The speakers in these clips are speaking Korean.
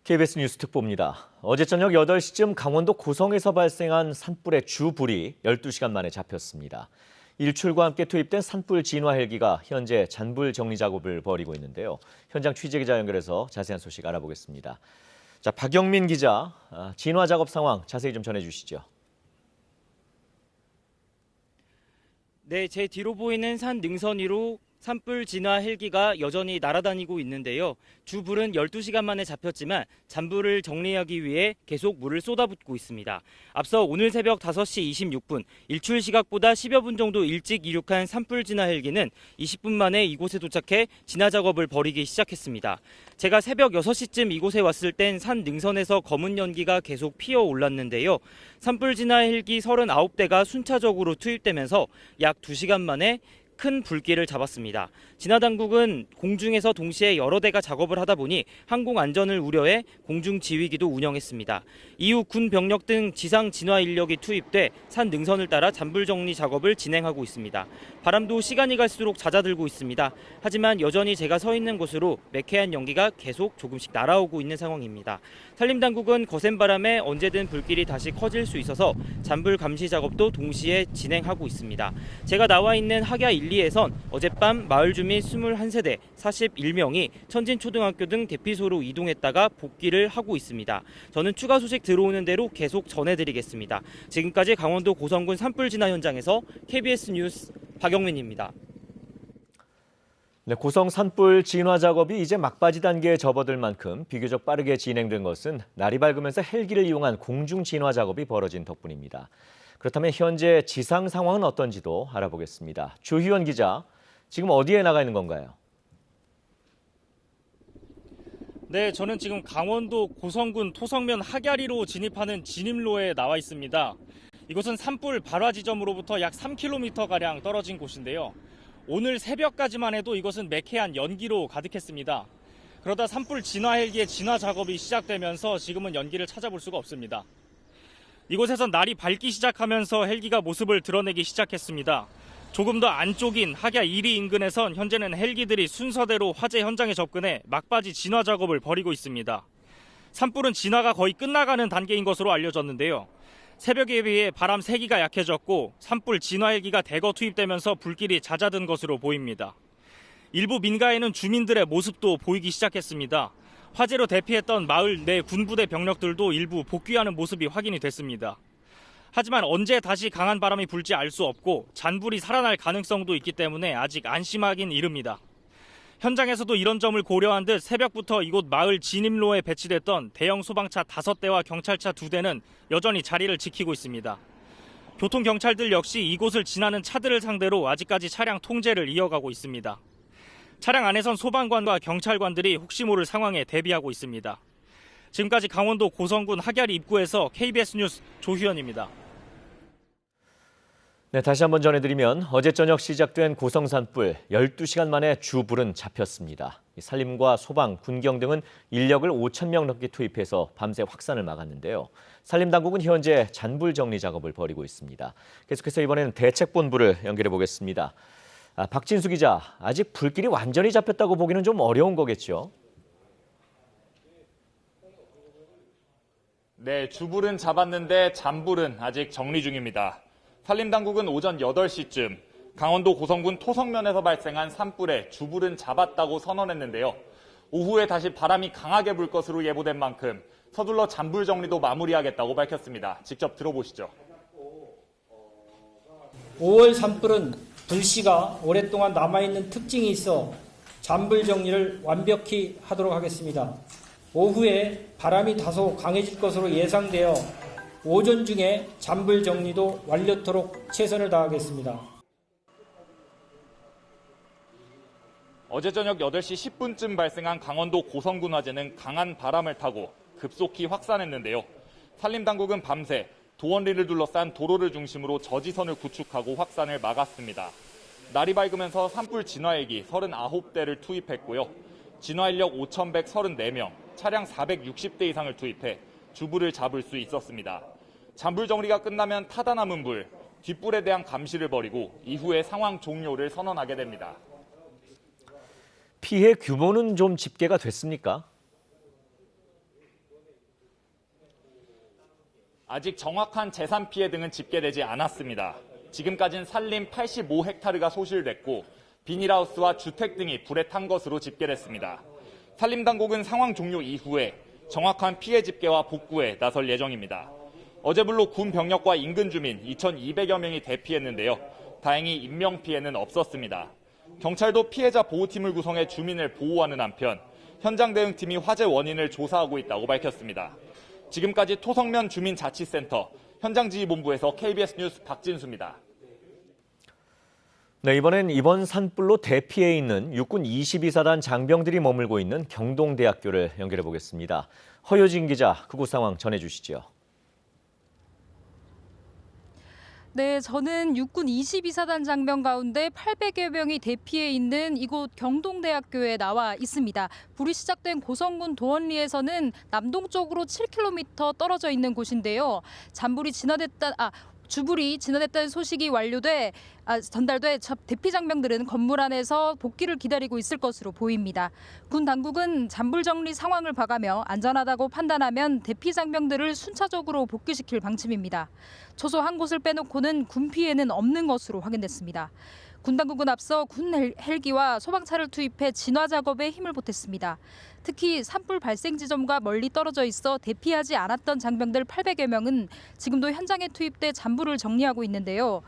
KBS 뉴스 특보입니다. 어제 저녁 8시쯤 강원도 고성에서 발생한 산불의 주불이 12시간 만에 잡혔습니다. 일출과 함께 투입된 산불 진화 헬기가 현재 잔불 정리 작업을 벌이고 있는데요. 현장 취재기자 연결해서 자세한 소식 알아보겠습니다. 자, 박영민 기자, 진화 작업 상황 자세히 좀 전해주시죠. 네, 제 뒤로 보이는 산 능선 위로 산불 진화 헬기가 여전히 날아다니고 있는데요. 주불은 12시간 만에 잡혔지만 잔불을 정리하기 위해 계속 물을 쏟아붓고 있습니다. 앞서 오늘 새벽 5시 26분, 일출 시각보다 10여 분 정도 일찍 이륙한 산불 진화 헬기는 20분 만에 이곳에 도착해 진화 작업을 벌이기 시작했습니다. 제가 새벽 6시쯤 이곳에 왔을 땐 산 능선에서 검은 연기가 계속 피어 올랐는데요. 산불 진화 헬기 39대가 순차적으로 투입되면서 약 2시간 만에 큰 불길을 잡았습니다. 진화당국은 공중에서 동시에 여러 대가 작업을 하다 보니 항공 안전을 우려해 공중지휘기도 운영했습니다. 이후 군 병력 등 지상 진화 인력이 투입돼 산 능선을 따라 잔불 정리 작업을 진행하고 있습니다. 바람도 시간이 갈수록 잦아들고 있습니다. 하지만 여전히 제가 서 있는 곳으로 매캐한 연기가 계속 조금씩 날아오고 있는 상황입니다. 산림당국은 거센 바람에 언제든 불길이 다시 커질 수 있어서 잔불 감시 작업도 동시에 진행하고 있습니다. 제가 나와 있는 학야 1, 2에선 어젯밤 마을 주민 21세대 41명이 천진초등학교 등 대피소로 이동했다가 복귀를 하고 있습니다. 저는 추가 소식 들어오는 대로 계속 전해드리겠습니다. 지금까지 강원도 고성군 산불 진화 현장에서 KBS 뉴스 박영민입니다. 네, 고성 산불 진화 작업이 이제 막바지 단계에 접어들 만큼 비교적 빠르게 진행된 것은 날이 밝으면서 헬기를 이용한 공중 진화 작업이 벌어진 덕분입니다. 그렇다면 현재 지상 상황은 어떤지도 알아보겠습니다. 조희원 기자, 지금 어디에 나가 있는 건가요? 네, 저는 지금 강원도 고성군 토성면 학야리로 진입하는 진입로에 나와 있습니다. 이곳은 산불 발화 지점으로부터 약 3km가량 떨어진 곳인데요. 오늘 새벽까지만 해도 이곳은 매캐한 연기로 가득했습니다. 그러다 산불 진화 헬기의 진화 작업이 시작되면서 지금은 연기를 찾아볼 수가 없습니다. 이곳에선 날이 밝기 시작하면서 헬기가 모습을 드러내기 시작했습니다. 조금 더 안쪽인 학야 1위 인근에선 현재는 헬기들이 순서대로 화재 현장에 접근해 막바지 진화 작업을 벌이고 있습니다. 산불은 진화가 거의 끝나가는 단계인 것으로 알려졌는데요. 새벽에 비해 바람 세기가 약해졌고 산불 진화 헬기가 대거 투입되면서 불길이 잦아든 것으로 보입니다. 일부 민가에는 주민들의 모습도 보이기 시작했습니다. 화재로 대피했던 마을 내 군부대 병력들도 일부 복귀하는 모습이 확인이 됐습니다. 하지만 언제 다시 강한 바람이 불지 알 수 없고 잔불이 살아날 가능성도 있기 때문에 아직 안심하긴 이릅니다. 현장에서도 이런 점을 고려한 듯 새벽부터 이곳 마을 진입로에 배치됐던 대형 소방차 5대와 경찰차 2대는 여전히 자리를 지키고 있습니다. 교통경찰들 역시 이곳을 지나는 차들을 상대로 아직까지 차량 통제를 이어가고 있습니다. 차량 안에선 소방관과 경찰관들이 혹시 모를 상황에 대비하고 있습니다. 지금까지 강원도 고성군 학야리 입구에서 KBS 뉴스 조희원입니다. 네, 다시 한번 전해드리면 어제 저녁 시작된 고성 산불 12시간 만에 주불은 잡혔습니다. 산림과 소방, 군경 등은 인력을 5,000명 넘게 투입해서 밤새 확산을 막았는데요. 산림당국은 현재 잔불 정리 작업을 벌이고 있습니다. 계속해서 이번에는 대책본부를 연결해 보겠습니다. 박진수 기자, 아직 불길이 완전히 잡혔다고 보기는 좀 어려운 거겠죠? 네, 주불은 잡았는데 잔불은 아직 정리 중입니다. 산림당국은 오전 8시쯤 강원도 고성군 토성면에서 발생한 산불에 주불은 잡았다고 선언했는데요. 오후에 다시 바람이 강하게 불 것으로 예보된 만큼 서둘러 잔불 정리도 마무리하겠다고 밝혔습니다. 직접 들어보시죠. 5월 산불은 불씨가 오랫동안 남아있는 특징이 있어 잔불 정리를 완벽히 하도록 하겠습니다. 오후에 바람이 다소 강해질 것으로 예상되어 오전 중에 잔불 정리도 완료토록 최선을 다하겠습니다. 어제 저녁 8시 10분쯤 발생한 강원도 고성군 화재는 강한 바람을 타고 급속히 확산했는데요. 산림당국은 밤새 도원리를 둘러싼 도로를 중심으로 저지선을 구축하고 확산을 막았습니다. 날이 밝으면서 산불 진화헬기 39대를 투입했고요. 진화인력 5,134명, 차량 460대 이상을 투입해 주불을 잡을 수 있었습니다. 잔불 정리가 끝나면 타다 남은 불, 뒷불에 대한 감시를 벌이고 이후에 상황 종료를 선언하게 됩니다. 피해 규모는 좀 집계가 됐습니까? 아직 정확한 재산 피해 등은 집계되지 않았습니다. 지금까지는 산림 85헥타르가 소실됐고 비닐하우스와 주택 등이 불에 탄 것으로 집계됐습니다. 산림당국은 상황 종료 이후에 정확한 피해 집계와 복구에 나설 예정입니다. 어제불로 군 병력과 인근 주민 2,200여 명이 대피했는데요. 다행히 인명피해는 없었습니다. 경찰도 피해자 보호팀을 구성해 주민을 보호하는 한편 현장 대응팀이 화재 원인을 조사하고 있다고 밝혔습니다. 지금까지 토성면 주민자치센터 현장지휘본부에서 KBS 뉴스 박진수입니다. 네, 이번 산불로 대피해 있는 육군 22사단 장병들이 머물고 있는 경동대학교를 연결해 보겠습니다. 허효진 기자, 그곳 상황 전해주시죠. 네, 저는 육군 22사단 장병 가운데 800여 명이 대피해 있는 이곳 경동대학교에 나와 있습니다. 불이 시작된 고성군 도원리에서는 남동쪽으로 7km 떨어져 있는 곳인데요. 주불이 진화됐다는 소식이 전달돼 대피 장병들은 건물 안에서 복귀를 기다리고 있을 것으로 보입니다. 군 당국은 잔불 정리 상황을 봐가며 안전하다고 판단하면 대피 장병들을 순차적으로 복귀시킬 방침입니다. 초소 한 곳을 빼놓고는 군 피해는 없는 것으로 확인됐습니다. 군 당국은 앞서 군 헬기와 소방차를 투입해 진화 작업에 힘을 보탰습니다. 특히 산불 발생 지점과 멀리 떨어져 있어 대피하지 않았던 장병들 800여 명은 지금도 현장에 투입돼 잔불을 정리하고 있는데요.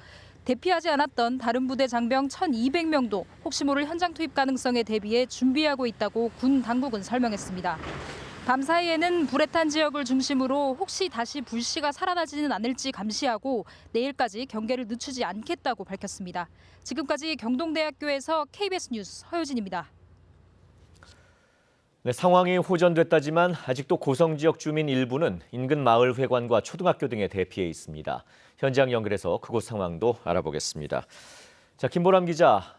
대피하지 않았던 다른 부대 장병 1,200명도 혹시 모를 현장 투입 가능성에 대비해 준비하고 있다고 군 당국은 설명했습니다. 밤사이에는 불에 탄 지역을 중심으로 혹시 다시 불씨가 살아나지는 않을지 감시하고 내일까지 경계를 늦추지 않겠다고 밝혔습니다. 지금까지 경동대학교에서 KBS 뉴스 허효진입니다. 네, 상황이 호전됐다지만 아직도 고성 지역 주민 일부는 인근 마을 회관과 초등학교 등에 대피해 있습니다. 현장 연결해서 그곳 상황도 알아보겠습니다. 자, 김보람 기자,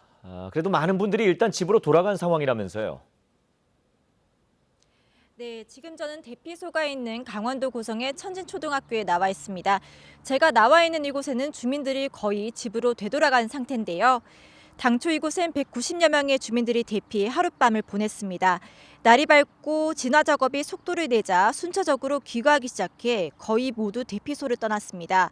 그래도 많은 분들이 일단 집으로 돌아간 상황이라면서요. 네, 지금 저는 대피소가 있는 강원도 고성의 천진초등학교에 나와 있습니다. 제가 나와 있는 이곳에는 주민들이 거의 집으로 되돌아간 상태인데요. 당초 이곳엔 190여 명의 주민들이 대피해 하룻밤을 보냈습니다. 날이 밝고 진화 작업이 속도를 내자 순차적으로 귀가하기 시작해 거의 모두 대피소를 떠났습니다.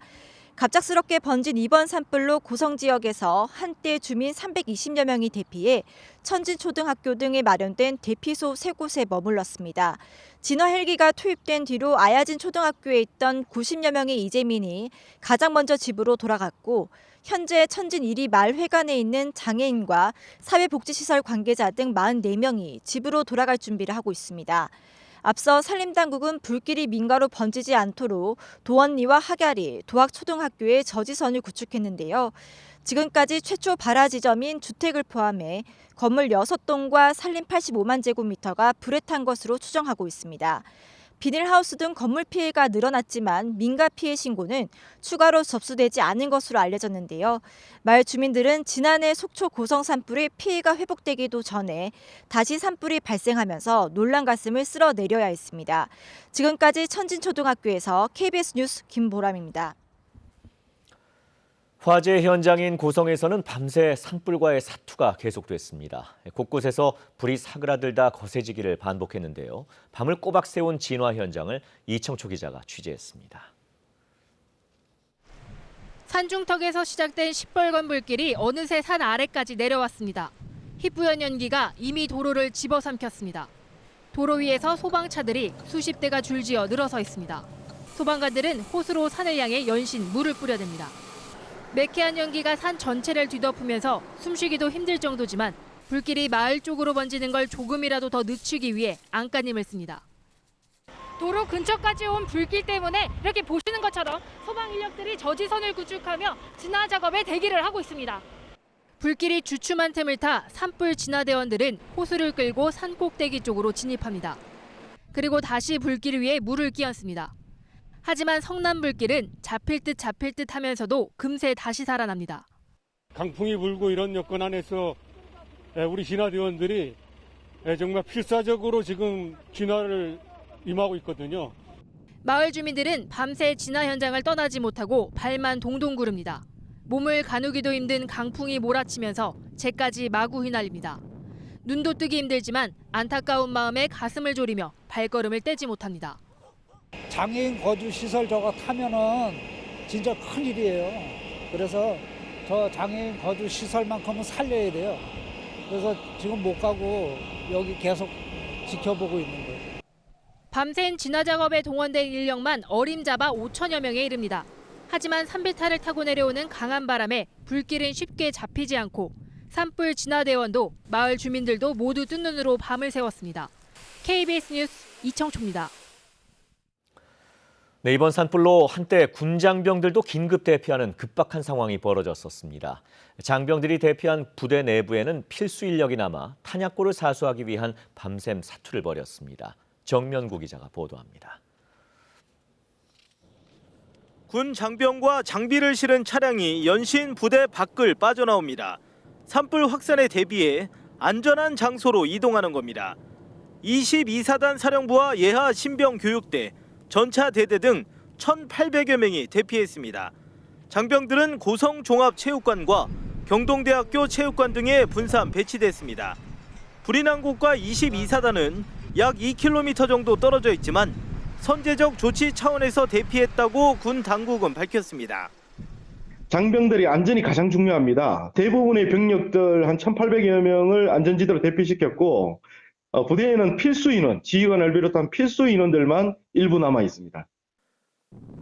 갑작스럽게 번진 이번 산불로 고성 지역에서 한때 주민 320여 명이 대피해 천진초등학교 등에 마련된 대피소 3곳에 머물렀습니다. 진화 헬기가 투입된 뒤로 아야진 초등학교에 있던 90여 명의 이재민이 가장 먼저 집으로 돌아갔고 현재 천진 1위 마을회관에 있는 장애인과 사회복지시설 관계자 등 44명이 집으로 돌아갈 준비를 하고 있습니다. 앞서 산림당국은 불길이 민가로 번지지 않도록 도원리와 하갸리, 도학초등학교에 저지선을 구축했는데요. 지금까지 최초 발화 지점인 주택을 포함해 건물 6동과 산림 85만 제곱미터가 불에 탄 것으로 추정하고 있습니다. 비닐하우스 등 건물 피해가 늘어났지만 민가 피해 신고는 추가로 접수되지 않은 것으로 알려졌는데요. 마을 주민들은 지난해 속초 고성 산불의 피해가 회복되기도 전에 다시 산불이 발생하면서 놀란 가슴을 쓸어내려야 했습니다. 지금까지 천진초등학교에서 KBS 뉴스 김보람입니다. 화재 현장인 고성에서는 밤새 산불과의 사투가 계속됐습니다. 곳곳에서 불이 사그라들다 거세지기를 반복했는데요. 밤을 꼬박 새운 진화 현장을 이청초 기자가 취재했습니다. 산중턱에서 시작된 시뻘건 불길이 어느새 산 아래까지 내려왔습니다. 희뿌연 연기가 이미 도로를 집어삼켰습니다. 도로 위에서 소방차들이 수십 대가 줄지어 늘어서 있습니다. 소방관들은 호수로 산을 향해 연신 물을 뿌려댑니다. 매캐한 연기가 산 전체를 뒤덮으면서 숨쉬기도 힘들 정도지만 불길이 마을 쪽으로 번지는 걸 조금이라도 더 늦추기 위해 안간힘을 씁니다. 도로 근처까지 온 불길 때문에 이렇게 보시는 것처럼 소방 인력들이 저지선을 구축하며 진화 작업에 대기를 하고 있습니다. 불길이 주춤한 틈을 타 산불 진화대원들은 호수를 끌고 산 꼭대기 쪽으로 진입합니다. 그리고 다시 불길 위에 물을 끼얹습니다. 하지만 성난 불길은 잡힐 듯 하면서도 금세 다시 살아납니다. 강풍이 불고 이런 여건 안에서 우리 진화대원들이 정말 필사적으로 지금 진화를 임하고 있거든요. 마을 주민들은 밤새 진화 현장을 떠나지 못하고 발만 동동 구릅니다. 몸을 가누기도 힘든 강풍이 몰아치면서 재까지 마구 휘날립니다. 눈도 뜨기 힘들지만 안타까운 마음에 가슴을 졸이며 발걸음을 떼지 못합니다. 장애인 거주 시설 저거 타면은 진짜 큰일이에요. 그래서 저 장애인 거주 시설만큼은 살려야 돼요. 그래서 지금 못 가고 여기 계속 지켜보고 있는 거예요. 밤샘 진화 작업에 동원된 인력만 어림잡아 5천여 명에 이릅니다. 하지만 산비탈을 타고 내려오는 강한 바람에 불길은 쉽게 잡히지 않고 산불 진화대원도 마을 주민들도 모두 뜬 눈으로 밤을 새웠습니다. KBS 뉴스 이청초입니다. 네, 이번 산불로 한때 군 장병들도 긴급 대피하는 급박한 상황이 벌어졌었습니다. 장병들이 대피한 부대 내부에는 필수 인력이 남아 탄약고를 사수하기 위한 밤샘 사투를 벌였습니다. 정면구 기자가 보도합니다. 군 장병과 장비를 실은 차량이 연신 부대 밖을 빠져나옵니다. 산불 확산에 대비해 안전한 장소로 이동하는 겁니다. 22사단 사령부와 예하 신병교육대, 전차대대 등 1,800여 명이 대피했습니다. 장병들은 고성종합체육관과 경동대학교 체육관 등에 분산 배치됐습니다. 불이 난 곳과 22사단은 약 2km 정도 떨어져 있지만 선제적 조치 차원에서 대피했다고 군 당국은 밝혔습니다. 장병들이 안전이 가장 중요합니다. 대부분의 병력들 한 1,800여 명을 안전지대로 대피시켰고 부대에는 필수 인원, 지휘관을 비롯한 필수 인원들만 일부 남아 있습니다.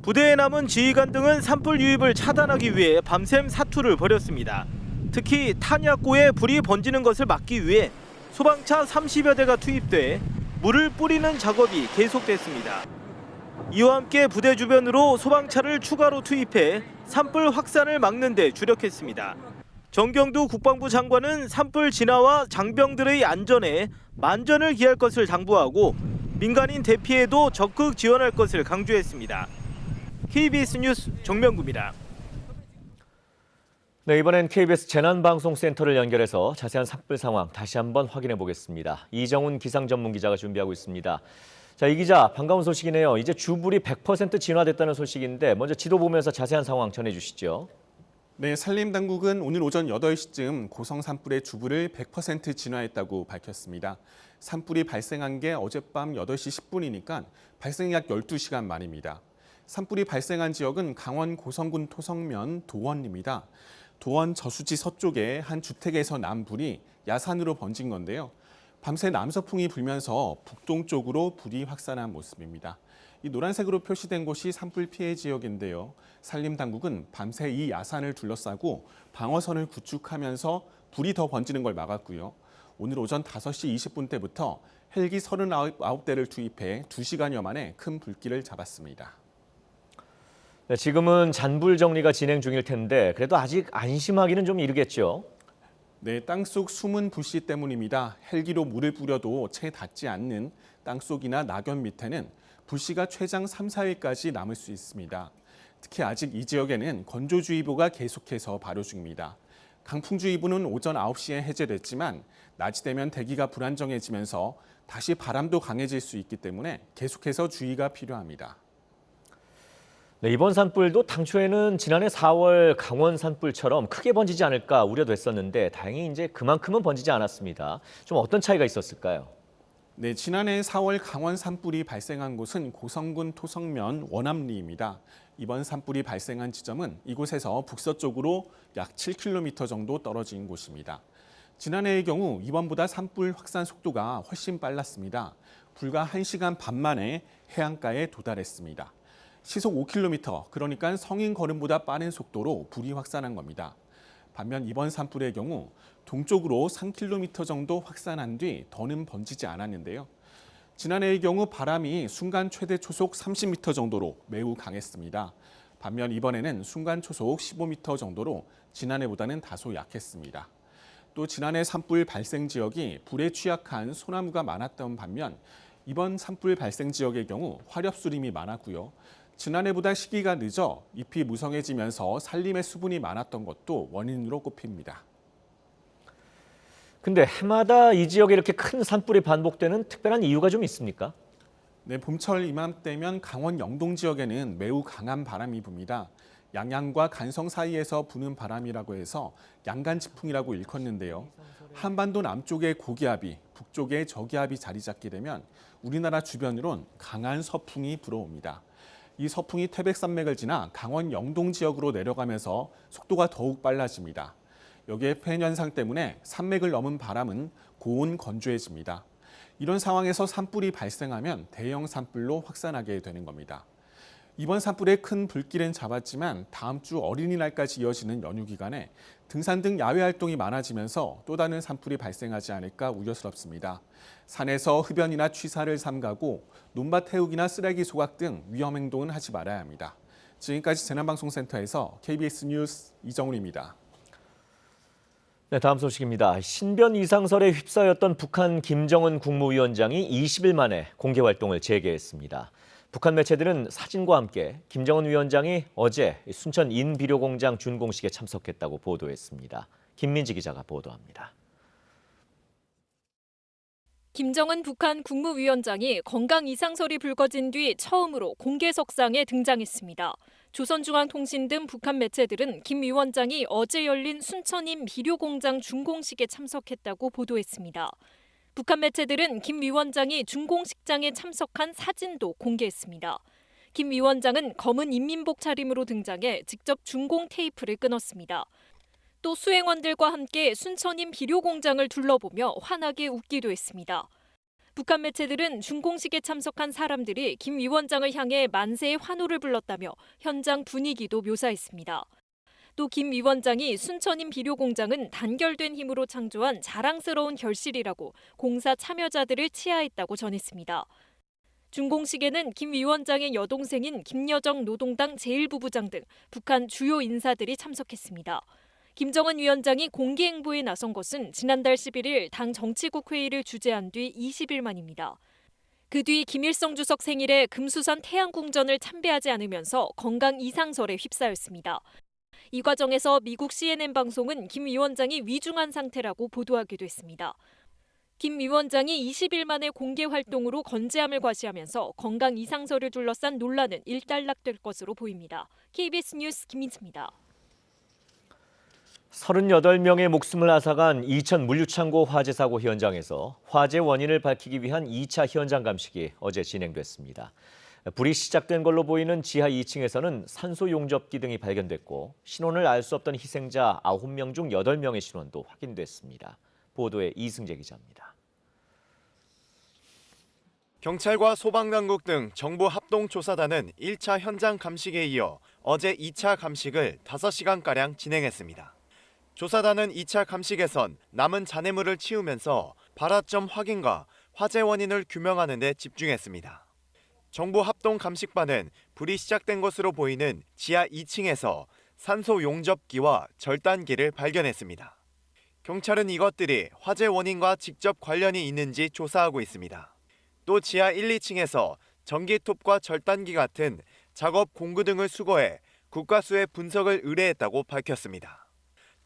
부대에 남은 지휘관 등은 산불 유입을 차단하기 위해 밤샘 사투를 벌였습니다. 특히 탄약고에 불이 번지는 것을 막기 위해 소방차 30여 대가 투입돼 물을 뿌리는 작업이 계속됐습니다. 이와 함께 부대 주변으로 소방차를 추가로 투입해 산불 확산을 막는 데 주력했습니다. 정경두 국방부 장관은 산불 진화와 장병들의 안전에 만전을 기할 것을 당부하고 민간인 대피에도 적극 지원할 것을 강조했습니다. KBS 뉴스 정명구입니다. 네, 이번엔 KBS 재난방송센터를 연결해서 자세한 산불 상황 다시 한번 확인해 보겠습니다. 이정훈 기상전문기자가 준비하고 있습니다. 자, 이 기자, 반가운 소식이네요. 이제 주불이 100% 진화됐다는 소식인데 먼저 지도 보면서 자세한 상황 전해주시죠. 네, 산림당국은 오늘 오전 8시쯤 고성 산불의 주불을 100% 진화했다고 밝혔습니다. 산불이 발생한 게 어젯밤 8시 10분이니까 발생 약 12시간 만입니다. 산불이 발생한 지역은 강원 고성군 토성면 도원입니다. 도원 저수지 서쪽에 한 주택에서 난 불이 야산으로 번진 건데요. 밤새 남서풍이 불면서 북동쪽으로 불이 확산한 모습입니다. 이 노란색으로 표시된 곳이 산불 피해 지역인데요. 산림당국은 밤새 이 야산을 둘러싸고 방어선을 구축하면서 불이 더 번지는 걸 막았고요. 오늘 오전 5시 20분 때부터 헬기 39대를 투입해 2시간여 만에 큰 불길을 잡았습니다. 네, 지금은 잔불 정리가 진행 중일 텐데 그래도 아직 안심하기는 좀 이르겠죠? 네, 땅속 숨은 불씨 때문입니다. 헬기로 물을 뿌려도 채 닿지 않는 땅속이나 낙엽 밑에는 불씨가 최장 3, 4일까지 남을 수 있습니다. 특히 아직 이 지역에는 건조주의보가 계속해서 발효 중입니다. 강풍주의보는 오전 9시에 해제됐지만 낮이 되면 대기가 불안정해지면서 다시 바람도 강해질 수 있기 때문에 계속해서 주의가 필요합니다. 네, 이번 산불도 당초에는 지난해 4월 강원 산불처럼 크게 번지지 않을까 우려됐었는데 다행히 이제 그만큼은 번지지 않았습니다. 좀 어떤 차이가 있었을까요? 네, 지난해 4월 강원 산불이 발생한 곳은 고성군 토성면 원암리입니다. 이번 산불이 발생한 지점은 이곳에서 북서쪽으로 약 7km 정도 떨어진 곳입니다. 지난해의 경우 이번보다 산불 확산 속도가 훨씬 빨랐습니다. 불과 1시간 반 만에 해안가에 도달했습니다. 시속 5km, 그러니까 성인 걸음보다 빠른 속도로 불이 확산한 겁니다. 반면 이번 산불의 경우 동쪽으로 3km 정도 확산한 뒤 더는 번지지 않았는데요. 지난해의 경우 바람이 순간 최대 초속 30m 정도로 매우 강했습니다. 반면 이번에는 순간 초속 15m 정도로 지난해보다는 다소 약했습니다. 또 지난해 산불 발생 지역이 불에 취약한 소나무가 많았던 반면 이번 산불 발생 지역의 경우 화렵수림이 많았고요. 지난해보다 시기가 늦어 잎이 무성해지면서 산림에 수분이 많았던 것도 원인으로 꼽힙니다. 근데 해마다 이 지역에 이렇게 큰 산불이 반복되는 특별한 이유가 좀 있습니까? 네, 봄철 이맘때면 강원 영동 지역에는 매우 강한 바람이 붑니다. 양양과 간성 사이에서 부는 바람이라고 해서 양간지풍이라고 일컫는데요. 한반도 남쪽의 고기압이 북쪽의 저기압이 자리 잡게 되면 우리나라 주변으론 강한 서풍이 불어옵니다. 이 서풍이 태백산맥을 지나 강원 영동 지역으로 내려가면서 속도가 더욱 빨라집니다. 여기에 팬 현상 때문에 산맥을 넘은 바람은 고온 건조해집니다. 이런 상황에서 산불이 발생하면 대형 산불로 확산하게 되는 겁니다. 이번 산불의 큰 불길은 잡았지만 다음 주 어린이날까지 이어지는 연휴 기간에 등산 등 야외 활동이 많아지면서 또 다른 산불이 발생하지 않을까 우려스럽습니다. 산에서 흡연이나 취사를 삼가고 논밭 태우기나 쓰레기 소각 등 위험 행동은 하지 말아야 합니다. 지금까지 재난방송센터에서 KBS 뉴스 이정훈입니다. 네, 다음 소식입니다. 신변 이상설에 휩싸였던 북한 김정은 국무위원장이 20일 만에 공개 활동을 재개했습니다. 북한 매체들은 사진과 함께 김정은 위원장이 어제 순천 인비료공장 준공식에 참석했다고 보도했습니다. 김민지 기자가 보도합니다. 김정은 북한 국무위원장이 건강 이상설이 불거진 뒤 처음으로 공개석상에 등장했습니다. 조선중앙통신 등 북한 매체들은 김 위원장이 어제 열린 순천인 비료공장 준공식에 참석했다고 보도했습니다. 북한 매체들은 김 위원장이 준공식장에 참석한 사진도 공개했습니다. 김 위원장은 검은 인민복 차림으로 등장해 직접 준공 테이프를 끊었습니다. 또 수행원들과 함께 순천인 비료공장을 둘러보며 환하게 웃기도 했습니다. 북한 매체들은 준공식에 참석한 사람들이 김 위원장을 향해 만세의 환호를 불렀다며 현장 분위기도 묘사했습니다. 또 김 위원장이 순천인 비료공장은 단결된 힘으로 창조한 자랑스러운 결실이라고 공사 참여자들을 치하했다고 전했습니다. 준공식에는 김 위원장의 여동생인 김여정 노동당 제1부부장 등 북한 주요 인사들이 참석했습니다. 김정은 위원장이 공개 행보에 나선 것은 지난달 11일 당 정치국 회의를 주재한 뒤 20일 만입니다. 그 뒤 김일성 주석 생일에 금수산 태양궁전을 참배하지 않으면서 건강 이상설에 휩싸였습니다. 이 과정에서 미국 CNN 방송은 김 위원장이 위중한 상태라고 보도하기도 했습니다. 김 위원장이 20일 만에 공개 활동으로 건재함을 과시하면서 건강 이상설을 둘러싼 논란은 일단락될 것으로 보입니다. KBS 뉴스 김민지입니다. 38명의 목숨을 앗아간 이천 물류창고 화재 사고 현장에서 화재 원인을 밝히기 위한 2차 현장 감식이 어제 진행됐습니다. 불이 시작된 걸로 보이는 지하 2층에서는 산소 용접기 등이 발견됐고 신원을 알 수 없던 희생자 9명 중 8명의 신원도 확인됐습니다. 보도에 이승재 기자입니다. 경찰과 소방당국 등 정부 합동조사단은 1차 현장 감식에 이어 어제 2차 감식을 5시간가량 진행했습니다. 조사단은 2차 감식에선 남은 잔해물을 치우면서 발화점 확인과 화재 원인을 규명하는 데 집중했습니다. 정부 합동감식반은 불이 시작된 것으로 보이는 지하 2층에서 산소 용접기와 절단기를 발견했습니다. 경찰은 이것들이 화재 원인과 직접 관련이 있는지 조사하고 있습니다. 또 지하 1, 2층에서 전기톱과 절단기 같은 작업 공구 등을 수거해 국가수에 분석을 의뢰했다고 밝혔습니다.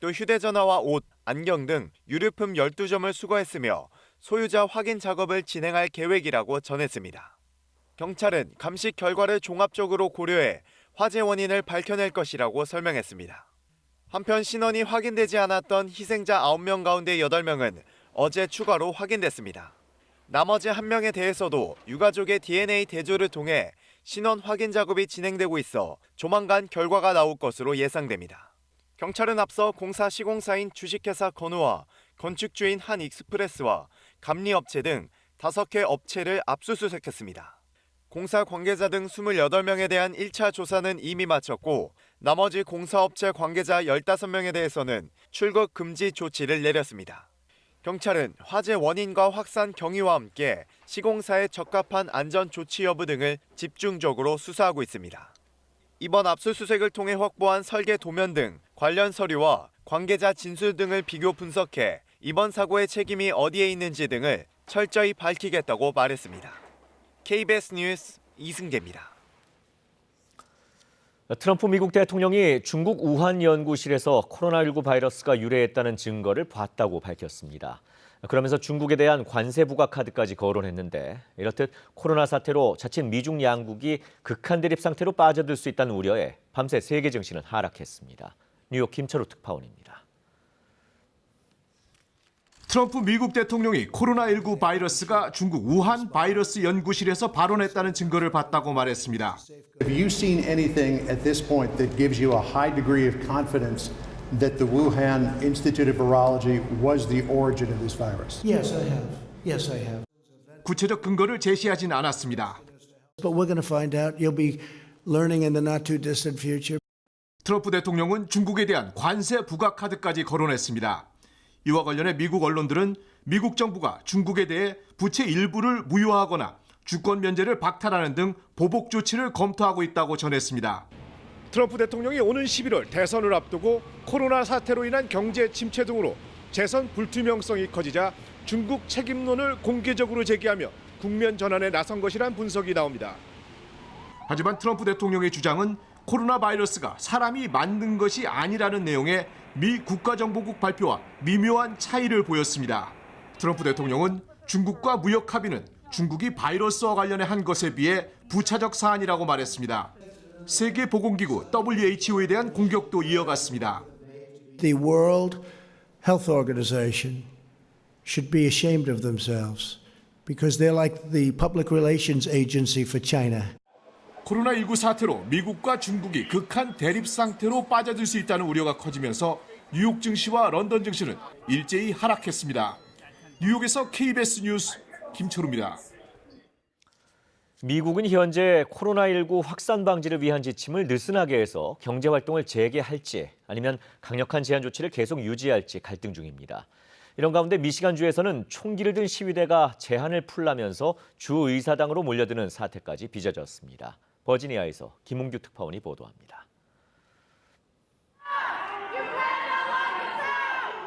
또 휴대전화와 옷, 안경 등 유류품 12점을 수거했으며 소유자 확인 작업을 진행할 계획이라고 전했습니다. 경찰은 감식 결과를 종합적으로 고려해 화재 원인을 밝혀낼 것이라고 설명했습니다. 한편 신원이 확인되지 않았던 희생자 9명 가운데 8명은 어제 추가로 확인됐습니다. 나머지 1명에 대해서도 유가족의 DNA 대조를 통해 신원 확인 작업이 진행되고 있어 조만간 결과가 나올 것으로 예상됩니다. 경찰은 앞서 공사 시공사인 주식회사 건우와 건축주인 한익스프레스와 감리업체 등 5개 업체를 압수수색했습니다. 공사 관계자 등 28명에 대한 1차 조사는 이미 마쳤고 나머지 공사업체 관계자 15명에 대해서는 출국 금지 조치를 내렸습니다. 경찰은 화재 원인과 확산 경위와 함께 시공사의 적합한 안전 조치 여부 등을 집중적으로 수사하고 있습니다. 이번 압수수색을 통해 확보한 설계 도면 등 관련 서류와 관계자 진술 등을 비교 분석해 이번 사고의 책임이 어디에 있는지 등을 철저히 밝히겠다고 말했습니다. KBS 뉴스 이승재입니다. 트럼프 미국 대통령이 중국 우한 연구실에서 코로나19 바이러스가 유래했다는 증거를 봤다고 밝혔습니다. 그러면서 중국에 대한 관세 부과 카드까지 거론했는데 이렇듯 코로나 사태로 자칫 미중 양국이 극한 대립 상태로 빠져들 수 있다는 우려에 밤새 세계 증시는 하락했습니다. 뉴욕 김철우 특파원입니다. 트럼프 미국 대통령이 코로나19 바이러스가 중국 우한 바이러스 연구실에서 발원했다는 증거를 봤다고 말했습니다. Have you seen anything at this point that gives you a high degree of confidence that the Wuhan Institute of Virology was the origin of this virus? Yes, I have. Yes, I have. 구체적 근거를 제시하진 않았습니다. But we're going to find out. You'll be learning in the not too distant future. 트럼프 대통령은 중국에 대한 관세 부과 카드까지 거론했습니다. 이와 관련해 미국 언론들은 미국 정부가 중국에 대해 부채 일부를 무효화하거나 주권 면제를 박탈하는 등 보복 조치를 검토하고 있다고 전했습니다. 트럼프 대통령이 오는 11월 대선을 앞두고 코로나 사태로 인한 경제 침체 등으로 재선 불투명성이 커지자 중국 책임론을 공개적으로 제기하며 국면 전환에 나선 것이란 분석이 나옵니다. 하지만 트럼프 대통령의 주장은 코로나 바이러스가 사람이 만든 것이 아니라는 내용의 미 국가정보국 발표와 미묘한 차이를 보였습니다. 트럼프 대통령은 중국과 무역 합의는 중국이 바이러스와 관련해 한 것에 비해 부차적 사안이라고 말했습니다. 세계보건기구 WHO에 대한 공격도 이어갔습니다. The World Health Organization should be ashamed of themselves because they're like the public relations agency for China. 코로나19 사태로 미국과 중국이 극한 대립 상태로 빠져들 수 있다는 우려가 커지면서 뉴욕 증시와 런던 증시는 일제히 하락했습니다. 뉴욕에서 KBS 뉴스 김철우입니다. 미국은 현재 코로나19 확산 방지를 위한 지침을 느슨하게 해서 경제 활동을 재개할지 아니면 강력한 제한 조치를 계속 유지할지 갈등 중입니다. 이런 가운데 미시간주에서는 총기를 든 시위대가 제한을 풀라면서 주 의사당으로 몰려드는 사태까지 빚어졌습니다. 버지니아에서 김웅규 특파원이 보도합니다.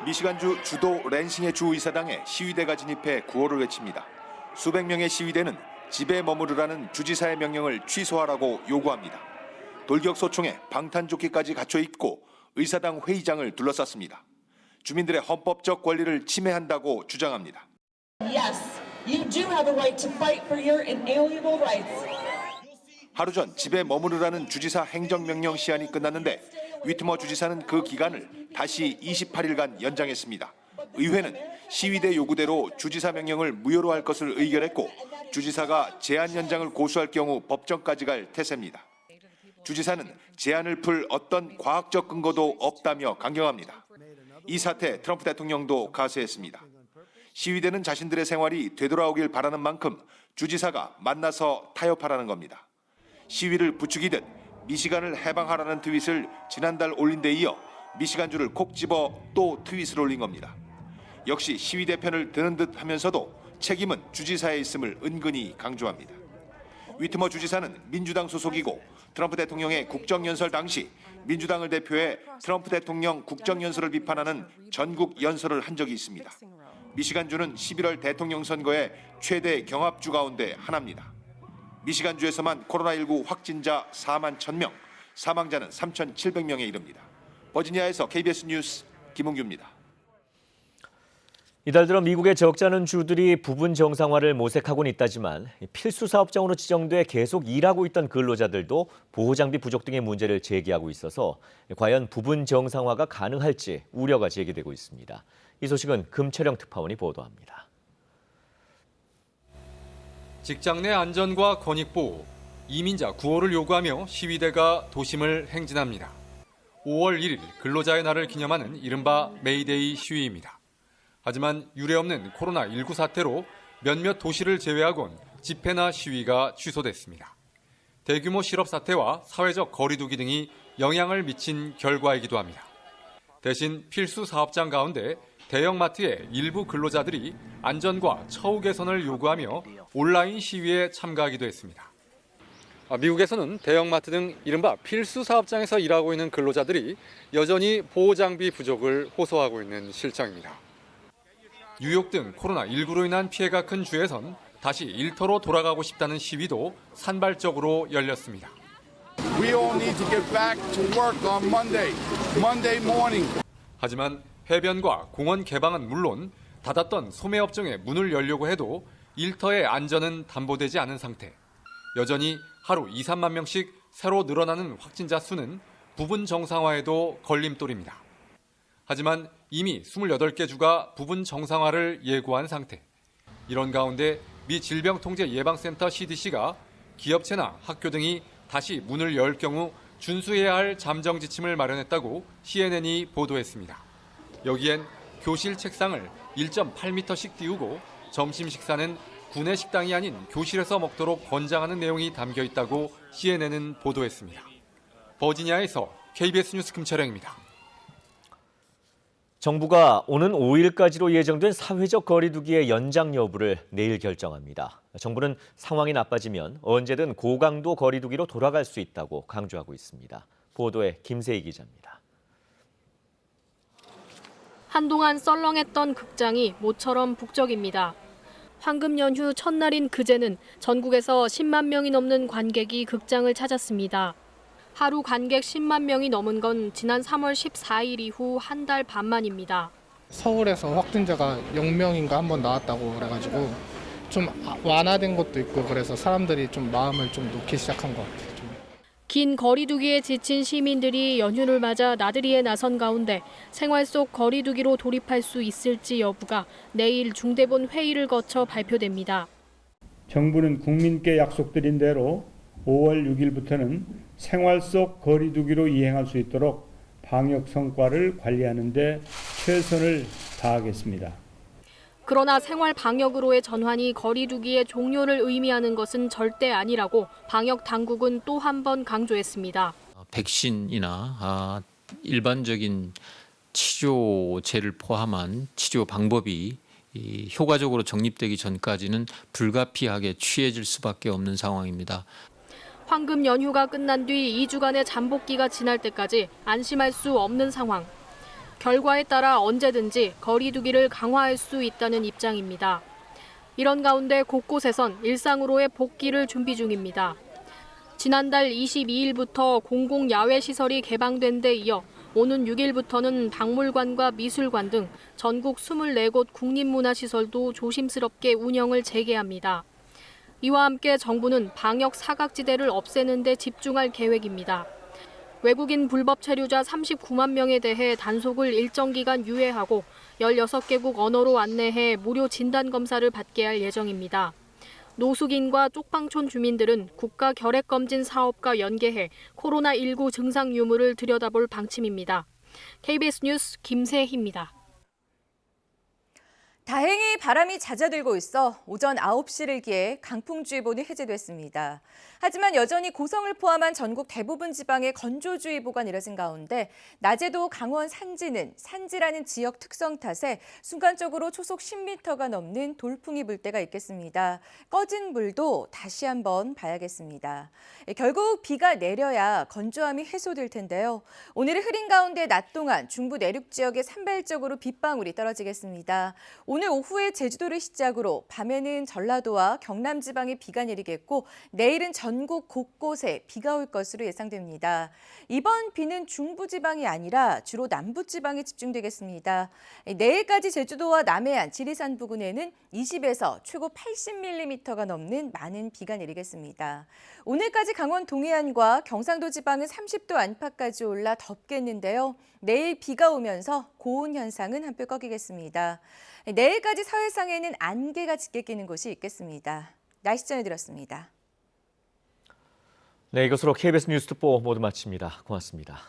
미시간주 주도 랜싱의 주의사당에 시위대가 진입해 구호를 외칩니다. 수백 명의 시위대는 집에 머무르라는 주지사의 명령을 취소하라고 요구합니다. 돌격소총에 방탄조끼까지 갖춰 입고 의사당 회의장을 둘러쌌습니다. 주민들의 헌법적 권리를 침해한다고 주장합니다. Yes, you do have a right to fight for your inalienable rights. 하루 전 집에 머무르라는 주지사 행정명령 시한이 끝났는데 위트머 주지사는 그 기간을 다시 28일간 연장했습니다. 의회는 시위대 요구대로 주지사 명령을 무효로 할 것을 의결했고 주지사가 제한 연장을 고수할 경우 법정까지 갈 태세입니다. 주지사는 제한을 풀 어떤 과학적 근거도 없다며 강경합니다. 이 사태 트럼프 대통령도 가세했습니다. 시위대는 자신들의 생활이 되돌아오길 바라는 만큼 주지사가 만나서 타협하라는 겁니다. 시위를 부추기듯 미시간을 해방하라는 트윗을 지난달 올린 데 이어 미시간주를 콕 집어 또 트윗을 올린 겁니다. 역시 시위대 편을 드는 듯 하면서도 책임은 주지사에 있음을 은근히 강조합니다. 위트머 주지사는 민주당 소속이고 트럼프 대통령의 국정연설 당시 민주당을 대표해 트럼프 대통령 국정연설을 비판하는 전국 연설을 한 적이 있습니다. 미시간주는 11월 대통령 선거의 최대 경합주 가운데 하나입니다. 미시간주에서만 코로나19 확진자 4만 1,000명, 사망자는 3,700명에 이릅니다. 버지니아에서 KBS 뉴스 김웅규입니다. 이달 들어 미국의 적잖은 주들이 부분 정상화를 모색하고는 있다지만 필수 사업장으로 지정돼 계속 일하고 있던 근로자들도 보호장비 부족 등의 문제를 제기하고 있어서 과연 부분 정상화가 가능할지 우려가 제기되고 있습니다. 이 소식은 금철영 특파원이 보도합니다. 직장 내 안전과 권익보호, 이민자 구호를 요구하며 시위대가 도심을 행진합니다. 5월 1일 근로자의 날을 기념하는 이른바 메이데이 시위입니다. 하지만 유례없는 코로나19 사태로 몇몇 도시를 제외하곤 집회나 시위가 취소됐습니다. 대규모 실업 사태와 사회적 거리 두기 등이 영향을 미친 결과이기도 합니다. 대신 필수 사업장 가운데 대형마트의 일부 근로자들이 안전과 처우 개선을 요구하며 온라인 시위에 참가하기도 했습니다. 미국에서는 대형마트 등 이른바 필수 사업장에서 일하고 있는 근로자들이 여전히 보호장비 부족을 호소하고 있는 실정입니다. 뉴욕 등 코로나19로 인한 피해가 큰 주에선 다시 일터로 돌아가고 싶다는 시위도 산발적으로 열렸습니다. We all need to get back to work on Monday morning. 하지만 해변과 공원 개방은 물론 닫았던 소매업종에 문을 열려고 해도 일터의 안전은 담보되지 않은 상태. 여전히 하루 2, 3만 명씩 새로 늘어나는 확진자 수는 부분 정상화에도 걸림돌입니다. 하지만 이미 28개 주가 부분 정상화를 예고한 상태. 이런 가운데 미 질병통제예방센터 CDC가 기업체나 학교 등이 다시 문을 열 경우 준수해야 할 잠정 지침을 마련했다고 CNN이 보도했습니다. 여기엔 교실 책상을 1.8m씩 띄우고 점심 식사는 구내 식당이 아닌 교실에서 먹도록 권장하는 내용이 담겨 있다고 CNN은 보도했습니다. 버지니아에서 KBS 뉴스 김철영입니다. 정부가 오는 5일까지로 예정된 사회적 거리 두기의 연장 여부를 내일 결정합니다. 정부는 상황이 나빠지면 언제든 고강도 거리 두기로 돌아갈 수 있다고 강조하고 있습니다. 보도에 김세희 기자입니다. 한동안 썰렁했던 극장이 모처럼 북적입니다. 황금 연휴 첫날인 그제는 전국에서 10만 명이 넘는 관객이 극장을 찾았습니다. 하루 관객 10만 명이 넘은 건 지난 3월 14일 이후 한 달 반 만입니다. 서울에서 확진자가 0명인가 한번 나왔다고 그래가지고 좀 완화된 것도 있고 그래서 사람들이 좀 마음을 좀 놓기 시작한 것 같아요. 긴 거리두기에 지친 시민들이 연휴를 맞아 나들이에 나선 가운데 생활 속 거리두기로 돌입할 수 있을지 여부가 내일 중대본 회의를 거쳐 발표됩니다. 정부는 국민께 약속드린 대로 5월 6일부터는 생활 속 거리두기로 이행할 수 있도록 방역 성과를 관리하는 데 최선을 다하겠습니다. 그러나 생활 방역으로의 전환이 거리두기의 종료를 의미하는 것은 절대 아니라고 방역 당국은 또 한 번 강조했습니다. 백신이나 일반적인 치료제를 포함한 치료 방법이 효과적으로 정립되기 전까지는 불가피하게 취해질 수밖에 없는 상황입니다. 황금 연휴가 끝난 뒤 2주간의 잠복기가 지날 때까지 안심할 수 없는 상황. 결과에 따라 언제든지 거리두기를 강화할 수 있다는 입장입니다. 이런 가운데 곳곳에선 일상으로의 복귀를 준비 중입니다. 지난달 22일부터 공공 야외 시설이 개방된 데 이어 오는 6일부터는 박물관과 미술관 등 전국 24곳 국립문화시설도 조심스럽게 운영을 재개합니다. 이와 함께 정부는 방역 사각지대를 없애는 데 집중할 계획입니다. 외국인 불법 체류자 39만 명에 대해 단속을 일정 기간 유예하고 16개국 언어로 안내해 무료 진단검사를 받게 할 예정입니다. 노숙인과 쪽방촌 주민들은 국가 결핵검진 사업과 연계해 코로나19 증상 유무를 들여다볼 방침입니다. KBS 뉴스 김세희입니다. 다행히 바람이 잦아들고 있어 오전 9시를 기해 강풍주의보는 해제됐습니다. 하지만 여전히 고성을 포함한 전국 대부분 지방에 건조주의보가 내려진 가운데 낮에도 강원 산지는 산지라는 지역 특성 탓에 순간적으로 초속 10m가 넘는 돌풍이 불 때가 있겠습니다. 꺼진 불도 다시 한번 봐야겠습니다. 결국 비가 내려야 건조함이 해소될 텐데요. 오늘은 흐린 가운데 낮 동안 중부 내륙 지역에 산발적으로 빗방울이 떨어지겠습니다. 오늘 오후에 제주도를 시작으로 밤에는 전라도와 경남 지방에 비가 내리겠고 내일은 전국 곳곳에 비가 올 것으로 예상됩니다. 이번 비는 중부 지방이 아니라 주로 남부 지방에 집중되겠습니다. 내일까지 제주도와 남해안, 지리산 부근에는 20에서 최고 80mm가 넘는 많은 비가 내리겠습니다. 오늘까지 강원 동해안과 경상도 지방은 30도 안팎까지 올라 덥겠는데요. 내일 비가 오면서 고온 현상은 한풀 꺾이겠습니다. 내일까지 서해상에는 안개가 짙게 끼는 곳이 있겠습니다. 날씨 전해드렸습니다. 네, 이것으로 KBS 뉴스특보 모두 마칩니다. 고맙습니다.